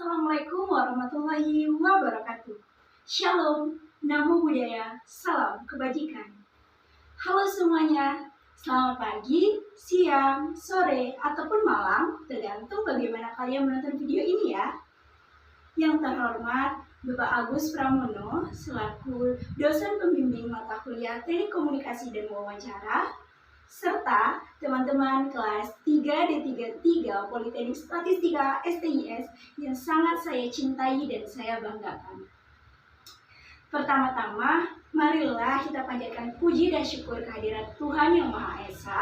Assalamualaikum warahmatullahi wabarakatuh. Shalom, namo buddhaya, salam kebajikan. Halo semuanya, selamat pagi, siang, sore, ataupun malam, tergantung bagaimana kalian menonton video ini ya. Yang terhormat Bapak Agus Pramono, selaku dosen pembimbing mata kuliah Teknik Komunikasi dan Wawancara, serta teman-teman kelas 3D33 Politeknik Statistika STIS yang sangat saya cintai dan saya banggakan. Pertama-tama, marilah kita panjatkan puji dan syukur kehadirat Tuhan Yang Maha Esa,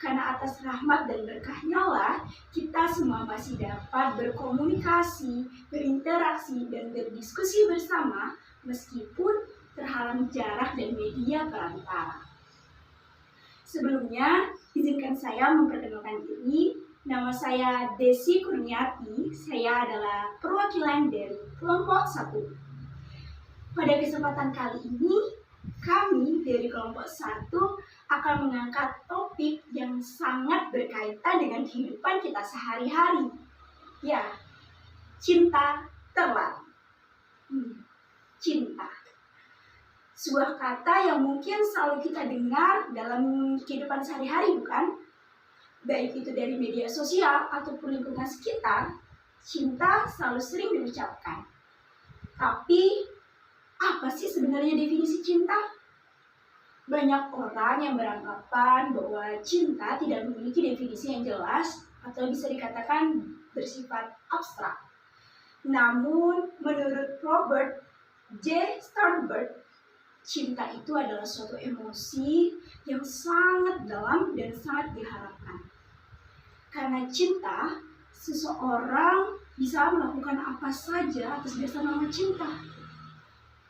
karena atas rahmat dan berkah-Nya lah kita semua masih dapat berkomunikasi, berinteraksi, dan berdiskusi bersama meskipun terhalang jarak dan media perantara. Sebelumnya, izinkan saya memperkenalkan diri. Nama saya Desi Kurniati. Saya adalah perwakilan dari kelompok 1. Pada kesempatan kali ini, kami dari kelompok 1 akan mengangkat topik yang sangat berkaitan dengan kehidupan kita sehari-hari. Ya, cinta terlarang. Cinta. Sebuah kata yang mungkin selalu kita dengar dalam kehidupan sehari-hari, bukan? Baik itu dari media sosial ataupun lingkungan sekitar, cinta selalu sering diucapkan. Tapi, apa sih sebenarnya definisi cinta? Banyak orang yang beranggapan bahwa cinta tidak memiliki definisi yang jelas atau bisa dikatakan bersifat abstrak. Namun, menurut Robert J. Sternberg, cinta itu adalah suatu emosi yang sangat dalam dan sangat diharapkan. Karena cinta, seseorang bisa melakukan apa saja atas dasar nama cinta.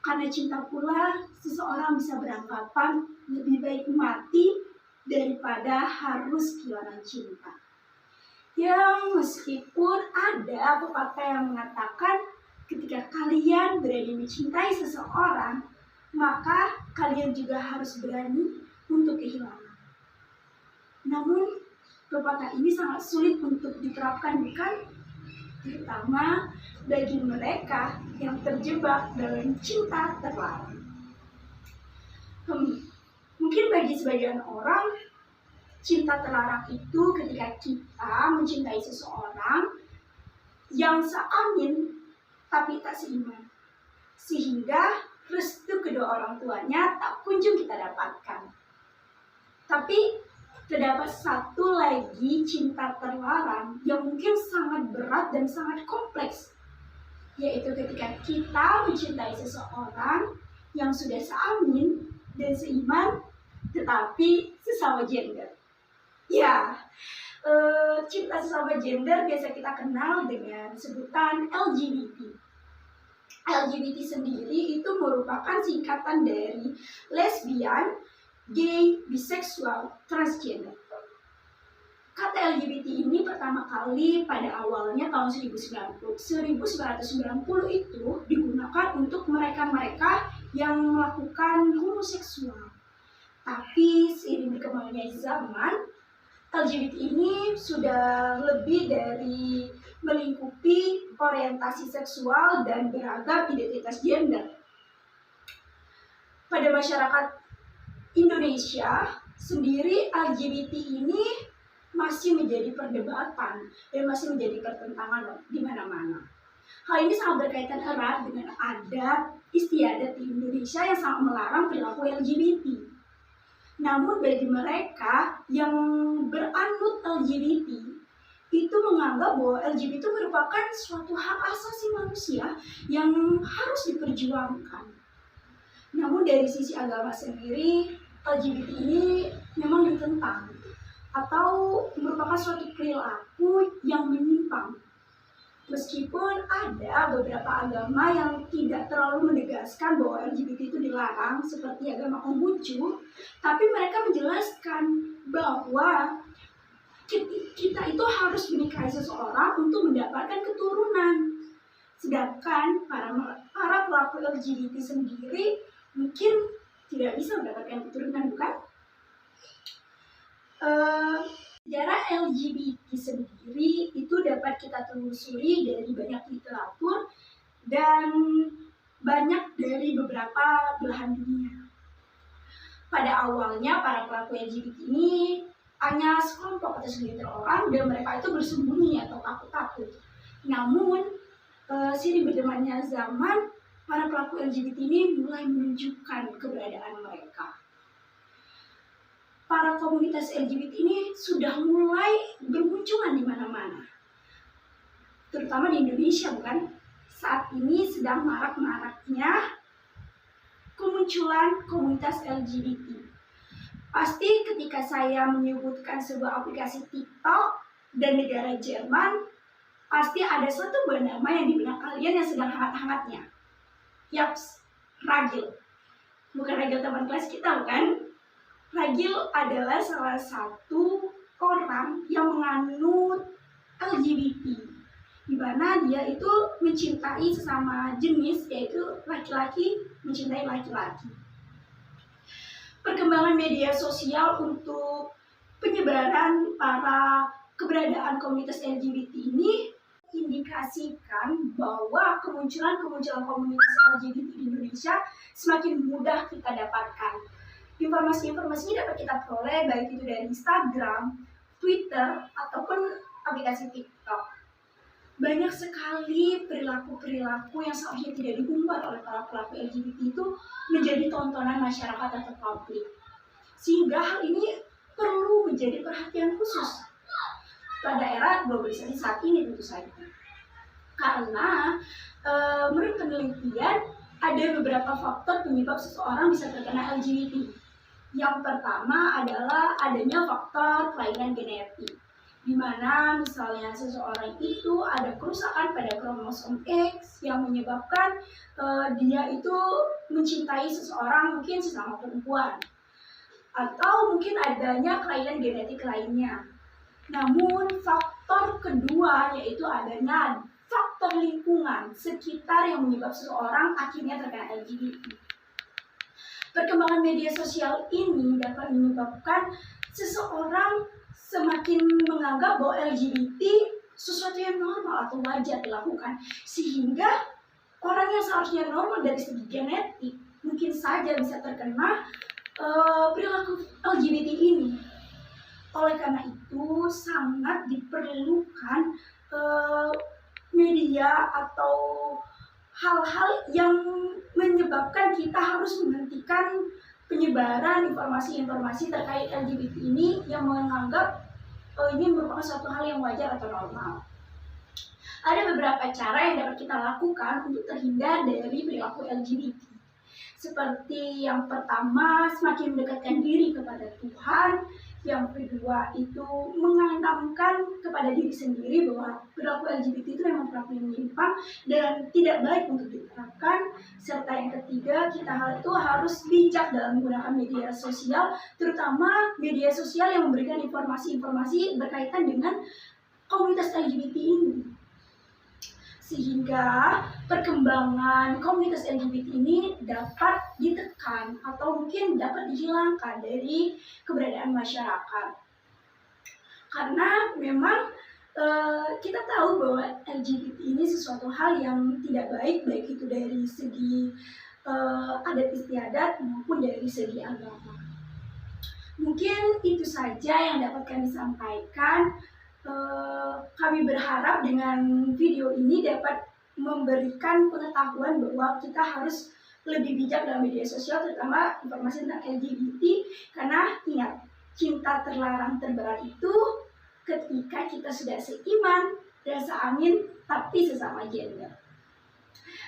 Karena cinta pula, seseorang bisa beranggapan lebih baik mati daripada harus kehilangan cinta. Yang meskipun ada pepatah yang mengatakan ketika kalian berani mencintai seseorang, maka kalian juga harus berani untuk kehilangan. Namun, pepatah ini sangat sulit untuk diterapkan, bukan? Terutama bagi mereka yang terjebak dalam cinta terlarang. Mungkin bagi sebagian orang, cinta terlarang itu ketika kita mencintai seseorang yang seamin tapi tak seiman. Sehingga restu kedua orang tuanya tak kunjung kita dapatkan. Tapi terdapat satu lagi cinta terlarang yang mungkin sangat berat dan sangat kompleks, yaitu ketika kita mencintai seseorang yang sudah seamin dan seiman tetapi sesama gender. Ya, cinta sesama gender biasa kita kenal dengan sebutan LGBT. LGBT sendiri itu merupakan singkatan dari lesbian, gay, biseksual, transgender. Kata LGBT ini pertama kali pada awalnya tahun 1990 itu digunakan untuk mereka-mereka yang melakukan homoseksual. Tapi seiring berkembangnya zaman, LGBT ini sudah lebih dari melingkupi orientasi seksual dan beragam identitas gender. Pada masyarakat Indonesia sendiri, LGBT ini masih menjadi perdebatan dan masih menjadi pertentangan di mana-mana. Hal ini sangat berkaitan erat dengan adat istiadat di Indonesia yang sangat melarang perilaku LGBT. Namun bagi mereka yang beranut LGBT, itu menganggap bahwa LGBT itu merupakan suatu hak asasi manusia yang harus diperjuangkan. Namun dari sisi agama sendiri, LGBT ini memang ditentang atau merupakan suatu perilaku yang menyimpang. Meskipun ada beberapa agama yang tidak terlalu menegaskan bahwa LGBT itu dilarang, seperti agama Konghucu, tapi mereka menjelaskan bahwa kita itu harus menikahi seseorang untuk mendapatkan keturunan. Sedangkan para pelaku LGBT sendiri mungkin tidak bisa mendapatkan keturunan, bukan? Sejarah LGBT sendiri itu dapat kita telusuri dari banyak literatur dan banyak dari beberapa belahan dunia. Pada awalnya para pelaku LGBT ini hanya sekelompok atau segelintir orang dan mereka itu bersembunyi atau takut-takut. Namun seiring berjalannya zaman, para pelaku LGBT ini mulai menunjukkan keberadaan mereka. Para komunitas LGBT ini sudah mulai bermunculan di mana-mana, terutama di Indonesia, bukan? Saat ini sedang marak-maraknya kemunculan komunitas LGBT. Pasti ketika saya menyebutkan sebuah aplikasi TikTok dan negara Jerman, pasti ada suatu buah nama yang di benak kalian yang sedang hangat-hangatnya. Yaps, Ragil. Bukan Ragil teman kelas kita, bukan? Ragil adalah salah satu orang yang menganut LGBT, di mana dia itu mencintai sesama jenis, yaitu laki-laki mencintai laki-laki. Perkembangan media sosial untuk penyebaran para keberadaan komunitas LGBT ini indikasikan bahwa kemunculan komunitas LGBT di Indonesia semakin mudah kita dapatkan. Informasi-informasinya dapat kita peroleh baik itu dari Instagram, Twitter, ataupun aplikasi TikTok. Banyak sekali perilaku-perilaku yang seharusnya tidak diumbar oleh para pelaku LGBT itu menjadi tontonan masyarakat atau publik. Sehingga hal ini perlu menjadi perhatian khusus pada era globalisasi saat ini tentu saja. Karena menurut penelitian ada beberapa faktor penyebab seseorang bisa terkena LGBT. Yang pertama adalah adanya faktor kelainan genetik, di mana misalnya seseorang itu ada kerusakan pada kromosom X yang menyebabkan dia itu mencintai seseorang mungkin sesama perempuan, atau mungkin adanya kelainan genetik lainnya. Namun faktor kedua yaitu adanya faktor lingkungan sekitar yang menyebabkan seseorang akhirnya terkena LGBT. Perkembangan media sosial ini dapat menyebabkan seseorang semakin menganggap bahwa LGBT sesuatu yang normal atau wajar dilakukan, sehingga orang yang seharusnya normal dari segi genetik mungkin saja bisa terkena perilaku LGBT ini. Oleh karena itu sangat diperlukan media atau hal-hal yang menyebabkan kita harus menghentikan penyebaran informasi-informasi terkait LGBT ini yang menganggap ini merupakan suatu hal yang wajar atau normal. Ada beberapa cara yang dapat kita lakukan untuk terhindar dari perilaku LGBT. Seperti yang pertama, semakin mendekatkan diri kepada Tuhan. Yang kedua itu menanamkan kepada diri sendiri bahwa perilaku LGBT itu memang perilaku yang menyimpang dan tidak baik untuk diterapkan. Serta yang ketiga, kita harus bijak dalam menggunakan media sosial, terutama media sosial yang memberikan informasi-informasi berkaitan dengan komunitas LGBT ini. Sehingga perkembangan komunitas LGBT ini dapat ditekan atau mungkin dapat dihilangkan dari keberadaan masyarakat. Karena memang kita tahu bahwa LGBT ini sesuatu hal yang tidak baik, baik itu dari segi adat istiadat maupun dari segi agama. Mungkin itu saja yang dapat kami sampaikan. Kami berharap dengan video ini dapat memberikan pengetahuan bahwa kita harus lebih bijak dalam media sosial, terutama informasi tentang LGBT, karena ingat, cinta terlarang terberat itu ketika kita sudah seiman dan seamin tapi sesama gender.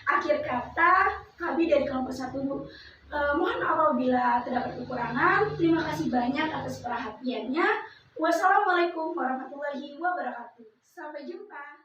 Akhir kata, kami dari kelompok 1 mohon apabila terdapat kekurangan. Terima kasih banyak atas perhatiannya. Wassalamualaikum warahmatullahi wabarakatuh. Sampai jumpa.